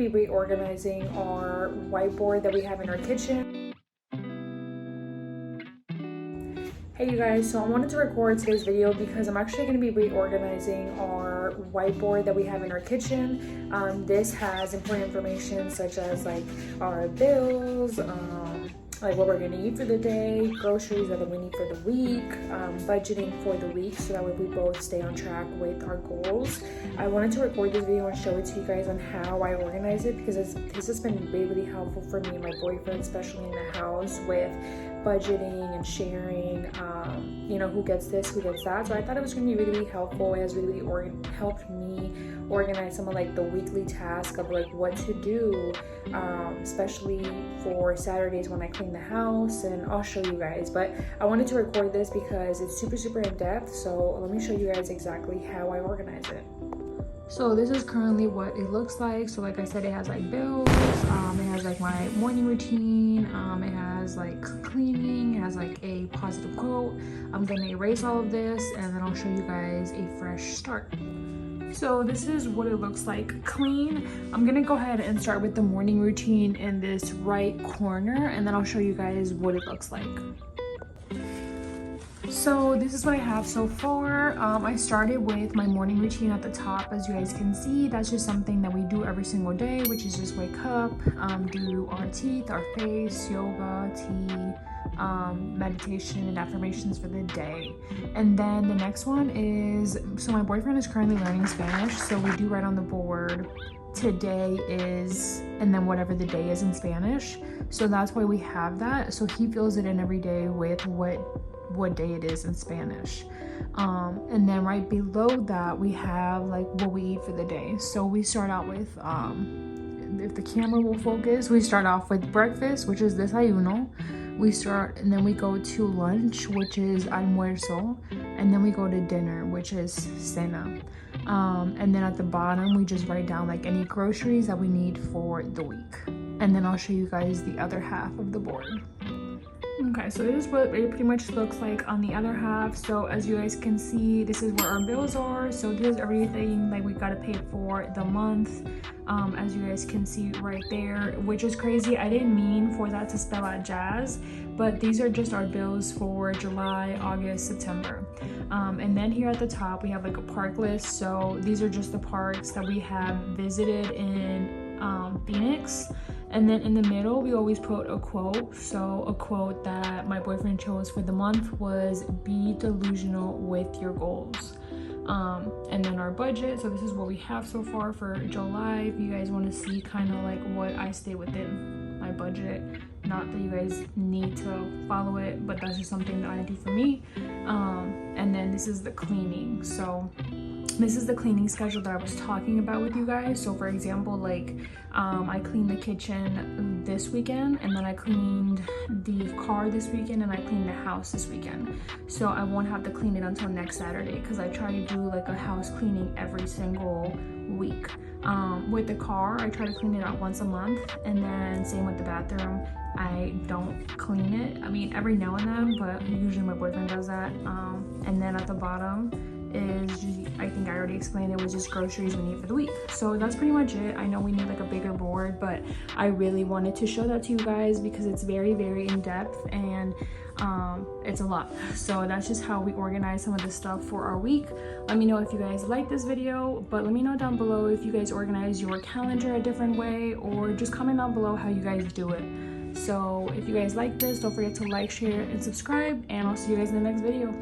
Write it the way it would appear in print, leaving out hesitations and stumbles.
Be reorganizing our whiteboard that we have in our kitchen. Hey you guys, so I wanted to record today's video because I'm actually going to be reorganizing our whiteboard that we have in our kitchen. This has important information such as like our bills, like what we're going to eat for the day, groceries that we need for the week, budgeting for the week so that way we both stay on track with our goals. I wanted to record this video and show it to you guys on how I organize it because this has been really helpful for me and my boyfriend, especially in the house with budgeting and sharing, you know, who gets this, who gets that. So I thought it was going to be really helpful. It has really helped me organize some of like the weekly task of like what to do, especially for Saturdays when I clean the house, and I'll show you guys. But I wanted to record this because it's super in depth, so let me show you guys exactly how I organize it. So this is currently what it looks like. So like I said, it has like bills, it has like my morning routine, it has like cleaning, it has like a positive quote. I'm gonna erase all of this and then I'll show you guys a fresh start. So this is what it looks like clean. I'm gonna go ahead and start with the morning routine in this right corner, and then I'll show you guys what it looks like. So this is what I have so far. I started with my morning routine at the top. As you guys can see, that's just something that we do every single day, which is just wake up, do our teeth, our face, yoga, tea, meditation and affirmations for the day. And then the next one is, so my boyfriend is currently learning Spanish, so we do write on the board today is, and then whatever the day is in Spanish. So that's why we have that, so he fills it in every day with what day it is in Spanish. And then right below that we have like what we eat for the day. So we start out with, if the camera will focus, we start off with breakfast, which is desayuno. We start, and then we go to lunch, which is almuerzo, and then we go to dinner, which is cena. And then at the bottom we just write down like any groceries that we need for the week. And then I'll show you guys the other half of the board. Okay, so this is what it pretty much looks like on the other half. So as you guys can see, this is where our bills are. So this is everything like we gotta pay for the month, as you guys can see right there, which is crazy. I didn't mean for that to spell out jazz, but these are just our bills for July, August, September. And then here at the top we have like a park list. So these are just the parks that we have visited in Phoenix. And then in the middle we always put a quote. So a quote that my boyfriend chose for the month was, be delusional with your goals. And then our budget, so this is what we have so far for July. If you guys want to see kind of like what I stay within my budget, not that you guys need to follow it, but that's just something that I do for me. And then this is the cleaning. So this is the cleaning schedule that I was talking about with you guys. So for example, like I cleaned the kitchen this weekend, and then I cleaned the car this weekend, and I cleaned the house this weekend. So I won't have to clean it until next Saturday because I try to do like a house cleaning every single week. With the car, I try to clean it out once a month, and then same with the bathroom. I don't clean it, I mean every now and then, but usually my boyfriend does that. And then at the bottom is, I think I already explained, it was just groceries we need for the week. So that's pretty much it. I know we need like a bigger board, but I really wanted to show that to you guys because it's very in depth, and it's a lot. So that's just how we organize some of the stuff for our week. Let me know if you guys like this video, but let me know down below if you guys organize your calendar a different way, or just comment down below how you guys do it. So if you guys like this, don't forget to like, share, and subscribe, and I'll see you guys in the next video.